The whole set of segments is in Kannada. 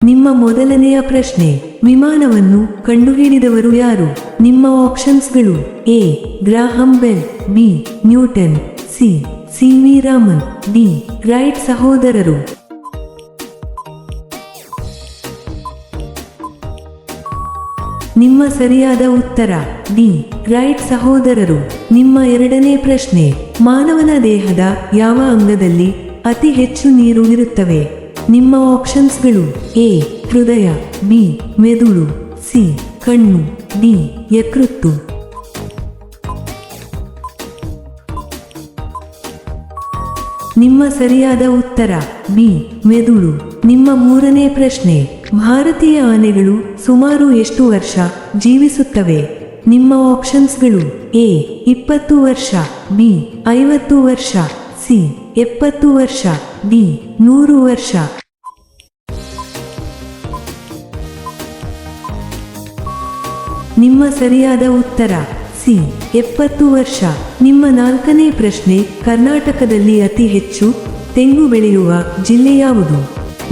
ನಿಮ್ಮ ಮೊದಲನೆಯ ಪ್ರಶ್ನೆ, ವಿಮಾನವನ್ನು ಕಂಡುಹಿಡಿದವರು ಯಾರು? ನಿಮ್ಮ ಆಪ್ಷನ್ಸ್ಗಳು: A. Graham Bell, B. Newton, C V Raman, D. Wright ಸಹೋದರರು. ನಿಮ್ಮ ಸರಿಯಾದ ಉತ್ತರ ಡಿ. ರೈಟ್ ಸಹೋದರರು. ನಿಮ್ಮ ಎರಡನೇ ಪ್ರಶ್ನೆ, ಮಾನವನ ದೇಹದ ಯಾವ ಅಂಗದಲ್ಲಿ ಅತಿ ಹೆಚ್ಚು ನೀರು ಇರುತ್ತವೆ? ನಿಮ್ಮ ಆಪ್ಷನ್ಸ್ಗಳು: ಎ. ಹೃದಯ, ಬಿ. ಮೆದುಳು, ಸಿ. ಕಣ್ಣು, ಡಿ. ಯಕೃತ್ತು. ನಿಮ್ಮ ಸರಿಯಾದ ಉತ್ತರ ಬಿ. ಮೆದುಳು. ನಿಮ್ಮ ಮೂರನೇ ಪ್ರಶ್ನೆ, ಭಾರತೀಯ ಆನೆಗಳು ಸುಮಾರು ಎಷ್ಟು ವರ್ಷ ಜೀವಿಸುತ್ತವೆ? ನಿಮ್ಮ ಆಪ್ಷನ್ಸ್ಗಳು: ಎ. 20 ವರ್ಷ, ಬಿ. 50 ವರ್ಷ, ಸಿ. 70 ವರ್ಷ, ಡಿ. 100 ವರ್ಷ. ನಿಮ್ಮ ಸರಿಯಾದ ಉತ್ತರ ಸಿ. 70 ವರ್ಷ. ನಿಮ್ಮ ನಾಲ್ಕನೇ ಪ್ರಶ್ನೆ, ಕರ್ನಾಟಕದಲ್ಲಿ ಅತಿ ಹೆಚ್ಚು ತೆಂಗು ಬೆಳೆಯುವ ಜಿಲ್ಲೆ ಯಾವುದು?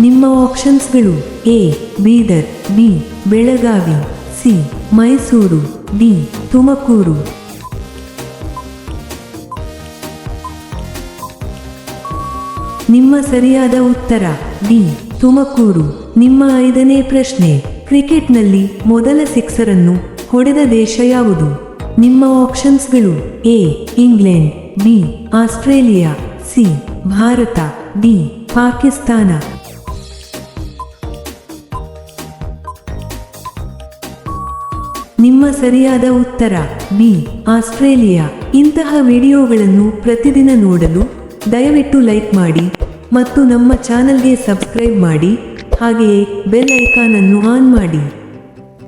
ನಿಮ್ಮ ಆಪ್ಷನ್ಸ್ಗಳು: A. Bidar, B. Belagavi, C. Mysuru, D. Tumakuru. ನಿಮ್ಮ ಸರಿಯಾದ ಉತ್ತರ ಡಿ. ತುಮಕೂರು. ನಿಮ್ಮ ಐದನೇ ಪ್ರಶ್ನೆ, ಕ್ರಿಕೆಟ್ನಲ್ಲಿ ಮೊದಲ ಸಿಕ್ಸರನ್ನು ಹೊಡೆದ ದೇಶ ಯಾವುದು? ನಿಮ್ಮ ಆಪ್ಷನ್ಸ್ಗಳು: A. England, B. Australia, C. Bharat, D. Pakistan. ನಿಮ್ಮ ಸರಿಯಾದ ಉತ್ತರ ಬಿ. ಆಸ್ಟ್ರೇಲಿಯಾ. ಇಂತಹ ವಿಡಿಯೋಗಳನ್ನು ಪ್ರತಿದಿನ ನೋಡಲು ದಯವಿಟ್ಟು ಲೈಕ್ ಮಾಡಿ ಮತ್ತು ನಮ್ಮ ಚಾನಲ್ಗೆ ಸಬ್ಸ್ಕ್ರೈಬ್ ಮಾಡಿ, ಹಾಗೆಯೇ ಬೆಲ್ ಐಕಾನ್ ಅನ್ನು ಆನ್ ಮಾಡಿ.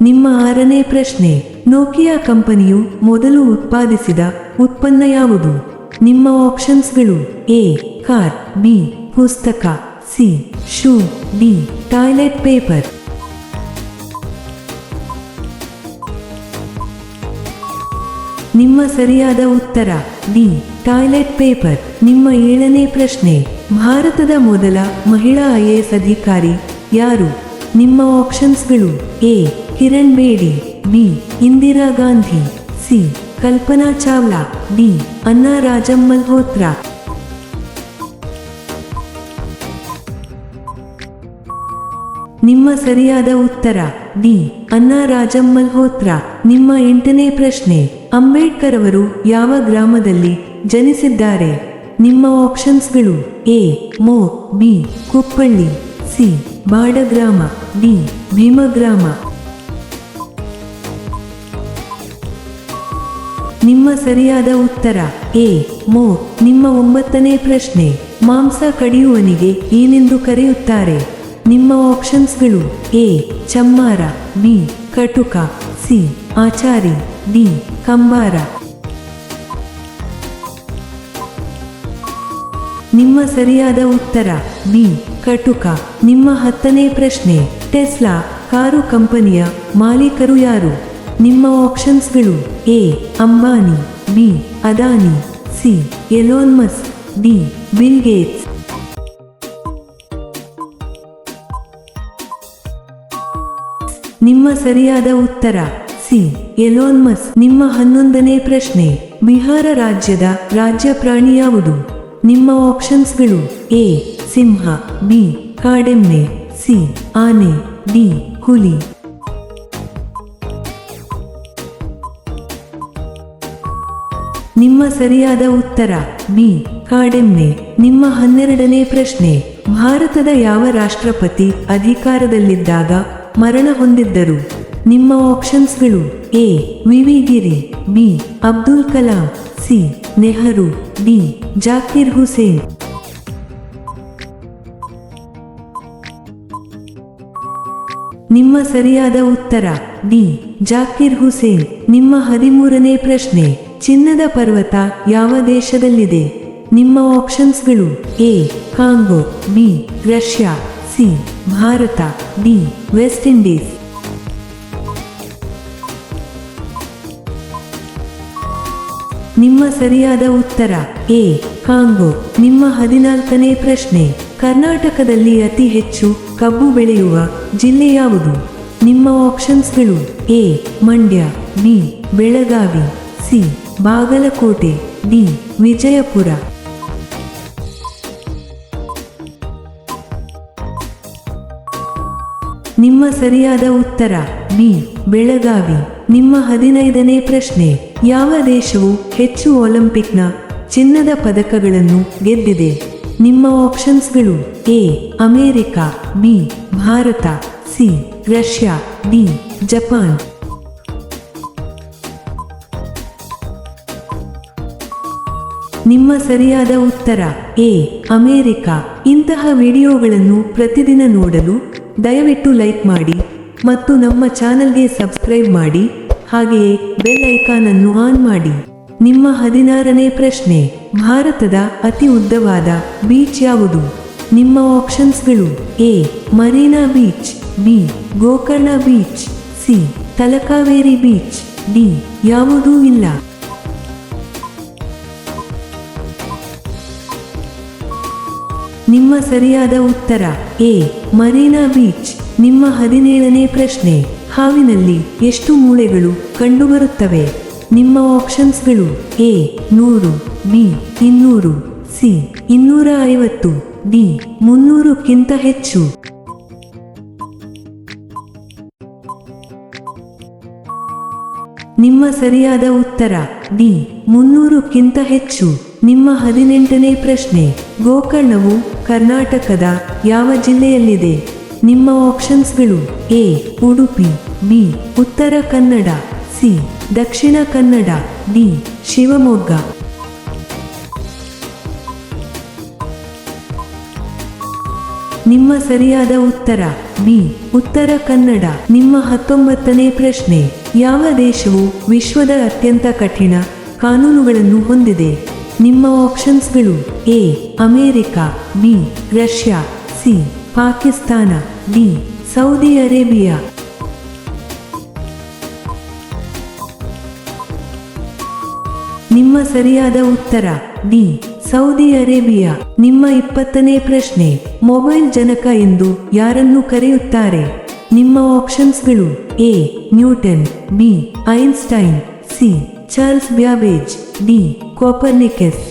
ನಿಮ್ಮ ಆರನೇ ಪ್ರಶ್ನೆ, ನೋಕಿಯಾ ಕಂಪನಿಯು ಮೊದಲು ಉತ್ಪಾದಿಸಿದ ಉತ್ಪನ್ನ ಯಾವುದು? ನಿಮ್ಮ ಆಪ್ಷನ್ಸ್ಗಳು: ಎ. Car, B. ಪುಸ್ತಕ, C. Shoe, D. Toilet paper. ನಿಮ್ಮ ಸರಿಯಾದ ಉತ್ತರ ಡಿ. Toilet paper. ನಿಮ್ಮ ಏಳನೇ ಪ್ರಶ್ನೆ, ಭಾರತದ ಮೊದಲ ಮಹಿಳಾ IAS ಅಧಿಕಾರಿ ಯಾರು? ನಿಮ್ಮ ಆಪ್ಷನ್ಸ್ಗಳು: A. Kiran Bedi, B. Indira Gandhi, C. Kalpana Chawla, D. Anna Rajam Malhotra. ನಿಮ್ಮ ಸರಿಯಾದ ಉತ್ತರ ಡಿ. ಅನ್ನಾ ರಾಜಂ ಮಲ್ಹೋತ್ರಾ. ನಿಮ್ಮ ಎಂಟನೇ ಪ್ರಶ್ನೆ, ಅಂಬೇಡ್ಕರ್ ಅವರು ಯಾವ ಗ್ರಾಮದಲ್ಲಿ ಜನಿಸಿದ್ದಾರೆ? ನಿಮ್ಮ ಆಪ್ಷನ್ಸ್ಗಳು: ಎ. ಮೋ, ಬಿ. ಕುಪ್ಪಳ್ಳಿ, ಸಿ. ಬಾಡಗ್ರಾಮ, ಡಿ. ಭೀಮಗ್ರಾಮ. ನಿಮ್ಮ ಸರಿಯಾದ ಉತ್ತರ ಎ. ಮೋ. ನಿಮ್ಮ ಒಂಬತ್ತನೇ ಪ್ರಶ್ನೆ, ಮಾಂಸ ಕಡಿಯುವನಿಗೆ ಏನೆಂದು ಕರೆಯುತ್ತಾರೆ? ನಿಮ್ಮ ಆಪ್ಷನ್ಸ್ಗಳು: ಎ. ಚಮ್ಮಾರ, ಬಿ. ಕಟುಕ, ಸಿ. ಆಚಾರಿ, ಡಿ. ಕಂಬಾರ. ನಿಮ್ಮ ಸರಿಯಾದ ಉತ್ತರ ಬಿ. ಕಟುಕ. ನಿಮ್ಮ ಹತ್ತನೇ ಪ್ರಶ್ನೆ, ಟೆಸ್ಲಾ ಕಾರು ಕಂಪನಿಯ ಮಾಲೀಕರು ಯಾರು? ನಿಮ್ಮ ಆಪ್ಷನ್ಸ್ಗಳು: A. Ambani, B. Adani, C. Elon Musk, D. Bill Gates. ನಿಮ್ಮ ಸರಿಯಾದ ಉತ್ತರ ಸಿ. Elon Musk. ನಿಮ್ಮ 11ನೇ ಪ್ರಶ್ನೆ, ಬಿಹಾರ ರಾಜ್ಯದ ರಾಜ್ಯ ಪ್ರಾಣಿ ಯಾವುದು? ನಿಮ್ಮ ಆಪ್ಷನ್ಸ್ಗಳು: ಎ. ಸಿಂಹ, ಬಿ. ಕಾಡೆಮ್ಮೆ, ಸಿ. ಆನೆ, ಡಿ. ಹುಲಿ. ನಿಮ್ಮ ಸರಿಯಾದ ಉತ್ತರ ಬಿ. ಕಾಡೆಮ್ಮೆ. ನಿಮ್ಮ 12ನೇ ಪ್ರಶ್ನೆ, ಭಾರತದ ಯಾವ ರಾಷ್ಟ್ರಪತಿ ಅಧಿಕಾರದಲ್ಲಿದ್ದಾಗ ಮರಣ ಹೊಂದಿದ್ದರು? ನಿಮ್ಮ ಆಪ್ಷನ್ಸ್ಗಳು: A. V. V. Giri, B. Abdul Kalam, C. Nehru, D. Zakir Hussain. ನಿಮ್ಮ ಸರಿಯಾದ ಉತ್ತರ ಡಿ. ಜಾಕಿರ್ ಹುಸೇನ್. ನಿಮ್ಮ 13ನೇ ಪ್ರಶ್ನೆ, ಚಿನ್ನದ ಪರ್ವತ ಯಾವ ದೇಶದಲ್ಲಿದೆ? ನಿಮ್ಮ ಆಪ್ಷನ್ಸ್ಗಳು: A. Congo, B. Russia, C. Bharat, D. West Indies. ನಿಮ್ಮ ಸರಿಯಾದ ಉತ್ತರ ಎ. ಕಾಂಗೋ. ನಿಮ್ಮ 14ನೇ ಪ್ರಶ್ನೆ, ಕರ್ನಾಟಕದಲ್ಲಿ ಅತಿ ಹೆಚ್ಚು ಕಬ್ಬು ಬೆಳೆಯುವ ಜಿಲ್ಲೆ ಯಾವುದು? ನಿಮ್ಮ ಆಪ್ಷನ್ಸ್ಗಳು: A Mandya, B Belagavi, C Bagalkot, D Vijayapura. ನಿಮ್ಮ ಸರಿಯಾದ ಉತ್ತರ ಬಿ ಬೆಳಗಾವಿ. ನಿಮ್ಮ 15ನೇ ಪ್ರಶ್ನೆ: ಯಾವ ದೇಶವು ಹೆಚ್ಚು ಒಲಿಂಪಿಕ್ನ ಚಿನ್ನದ ಪದಕಗಳನ್ನು ಗೆದ್ದಿದೆ? ನಿಮ್ಮ ಆಪ್ಷನ್ಸ್ಗಳು: A America, B Bharat, C Russia, D Japan. ನಿಮ್ಮ ಸರಿಯಾದ ಉತ್ತರ ಎ ಅಮೆರಿಕ. ಇಂತಹ ವಿಡಿಯೋಗಳನ್ನು ಪ್ರತಿದಿನ ನೋಡಲು ದಯವಿಟ್ಟು ಲೈಕ್ ಮಾಡಿ ಮತ್ತು ನಮ್ಮ ಚಾನಲ್ಗೆ ಸಬ್ಸ್ಕ್ರೈಬ್ ಮಾಡಿ, ಹಾಗೆಯೇ ಬೆಲ್ ಐಕಾನ್ ಅನ್ನು ಆನ್ ಮಾಡಿ. ನಿಮ್ಮ 16ನೇ ಪ್ರಶ್ನೆ: ಭಾರತದ ಅತಿ ಉದ್ದವಾದ ಬೀಚ್ ಯಾವುದು? ನಿಮ್ಮ ಆಪ್ಷನ್ಸ್ಗಳು: A Marina beach, B Gokarna beach, C Talakaveri beach, D ಯಾವುದೂ ಇಲ್ಲ. ನಿಮ್ಮ ಸರಿಯಾದ ಉತ್ತರ ಎ ಮರೀನಾ ಬೀಚ್. ನಿಮ್ಮ 17ನೇ ಪ್ರಶ್ನೆ: ಹಾವಿನಲ್ಲಿ ಎಷ್ಟು ಮೂಳೆಗಳು ಕಂಡುಬರುತ್ತವೆ? ನಿಮ್ಮ ಆಪ್ಷನ್ಸ್ಗಳು: ಎ 100, ಬಿ 200, ಸಿ 250, ಡಿ 300ಕ್ಕಿಂತ ಹೆಚ್ಚು. ನಿಮ್ಮ ಸರಿಯಾದ ಉತ್ತರ ಡಿ 300ಕ್ಕಿಂತ ಹೆಚ್ಚು. ನಿಮ್ಮ 18ನೇ ಪ್ರಶ್ನೆ: ಗೋಕರ್ಣವು ಕರ್ನಾಟಕದ ಯಾವ ಜಿಲ್ಲೆಯಲ್ಲಿದೆ? ನಿಮ್ಮ ಆಪ್ಷನ್ಸ್ಗಳು: A Udupi, B Uttara Kannada, C Dakshina Kannada, D Shivamogga. ನಿಮ್ಮ ಸರಿಯಾದ ಉತ್ತರ ಬಿ ಉತ್ತರ ಕನ್ನಡ. ನಿಮ್ಮ 19ನೇ ಪ್ರಶ್ನೆ: ಯಾವ ದೇಶವು ವಿಶ್ವದ ಅತ್ಯಂತ ಕಠಿಣ ಕಾನೂನುಗಳನ್ನು ಹೊಂದಿದೆ? ನಿಮ್ಮ ಆಪ್ಷನ್ಸ್ಗಳು: A America, B Russia, C Pakistan, D Saudi Arabia. ನಿಮ್ಮ ಸರಿಯಾದ ಉತ್ತರ ಡಿ ಸೌದಿ ಅರೇಬಿಯಾ. ನಿಮ್ಮ 20ನೇ ಪ್ರಶ್ನೆ: ಮೊಬೈಲ್ ಜನಕ ಎಂದು ಯಾರನ್ನು ಕರೆಯುತ್ತಾರೆ? ನಿಮ್ಮ ಆಪ್ಷನ್ಸ್ಗಳು: A Newton, B Einstein, C Charles Babbage, D Copernicus.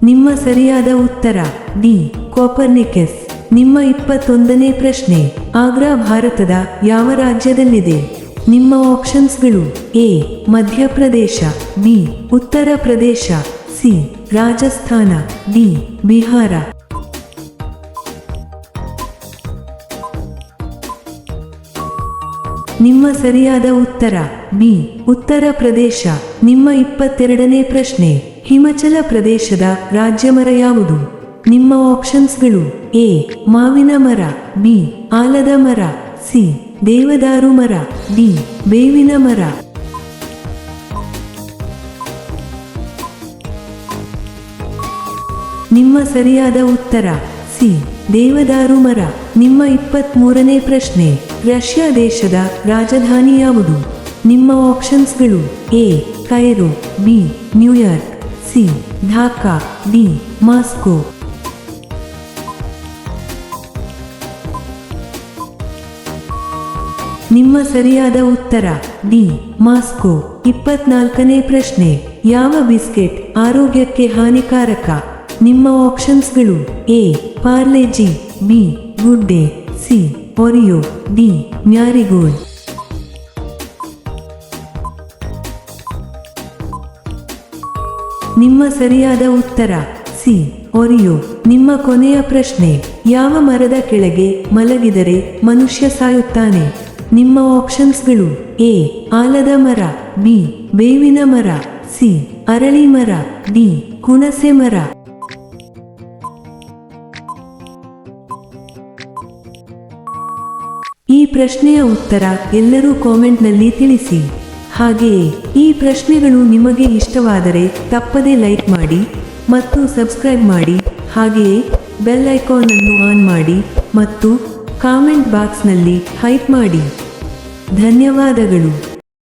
ನಿಮ್ಮ ಸರಿಯಾದ ಉತ್ತರ ಡಿ ಕೋಪರ್ನಿಕಸ್. ನಿಮ್ಮ 21ನೇ ಪ್ರಶ್ನೆ: ಆಗ್ರಾ ಭಾರತದ ಯಾವ ರಾಜ್ಯದಲ್ಲಿದೆ? ನಿಮ್ಮ ಆಪ್ಷನ್ಸ್ಗಳು: A Madhya Pradesh, B Uttar Pradesh, C Rajasthan, D Bihar. ನಿಮ್ಮ ಸರಿಯಾದ ಉತ್ತರ ಬಿ ಉತ್ತರ ಪ್ರದೇಶ. ನಿಮ್ಮ 22ನೇ ಪ್ರಶ್ನೆ: ಹಿಮಾಚಲ ಪ್ರದೇಶದ ರಾಜ್ಯಮರ ಯಾವುದು? ನಿಮ್ಮ ಆಪ್ಷನ್ಸ್ಗಳು: ಎ ಮಾವಿನ ಮರ, ಬಿ ಆಲದ ಮರ, ಸಿ ದೇವದಾರು ಮರ, ಡಿ ಬೇವಿನ ಮರ. ನಿಮ್ಮ ಸರಿಯಾದ ಉತ್ತರ ಸಿ ದೇವದಾರು ಮರ. ನಿಮ್ಮ 23ನೇ ಪ್ರಶ್ನೆ: ರಷ್ಯಾ ದೇಶದ ರಾಜಧಾನಿ ಯಾವುದು? ನಿಮ್ಮ ಆಪ್ಷನ್ಸ್ಗಳು: A Cairo, B New York, C Dhaka, D Moscow. ನಿಮ್ಮ ಸರಿಯಾದ ಉತ್ತರ ಡಿ ಮಾಸ್ಕೋ. 24ನೇ ಪ್ರಶ್ನೆ: ಯಾವ ಬಿಸ್ಕೆಟ್ ಆರೋಗ್ಯಕ್ಕೆ ಹಾನಿಕಾರಕ? ನಿಮ್ಮ ಆಪ್ಷನ್ಸ್ಗಳು: A Parle G, B Good Day, C Oreo, D Marigold. ನಿಮ್ಮ ಸರಿಯಾದ ಉತ್ತರ ಸಿ ಒರಿಯೋ. ನಿಮ್ಮ ಕೊನೆಯ ಪ್ರಶ್ನೆ: ಯಾವ ಮರದ ಕೆಳಗೆ ಮಲಗಿದರೆ ಮನುಷ್ಯ ಸಾಯುತ್ತಾನೆ? ನಿಮ್ಮ ಆಪ್ಷನ್ಸ್ಗಳು: ಎ ಆಲದ ಮರ, ಬಿ ಬೇವಿನ ಮರ, ಸಿ ಅರಳಿ ಮರ, ಡಿ ಹುಣಸೆ ಮರ. ಈ ಪ್ರಶ್ನೆಯ ಉತ್ತರ ಎಲ್ಲರೂ ಕಾಮೆಂಟ್ನಲ್ಲಿ ತಿಳಿಸಿ. ಹಾಗೆಯೇ ಈ ಪ್ರಶ್ನೆಗಳು ನಿಮಗೆ ಇಷ್ಟವಾದರೆ ತಪ್ಪದೇ ಲೈಕ್ ಮಾಡಿ ಮತ್ತು ಸಬ್ಸ್ಕ್ರೈಬ್ ಮಾಡಿ, ಹಾಗೆಯೇ ಬೆಲ್ ಐಕಾನ್ ಅನ್ನು ಆನ್ ಮಾಡಿ ಮತ್ತು ಕಾಮೆಂಟ್ ಬಾಕ್ಸ್ನಲ್ಲಿ ಹೈಪ್ ಮಾಡಿ. ಧನ್ಯವಾದಗಳು.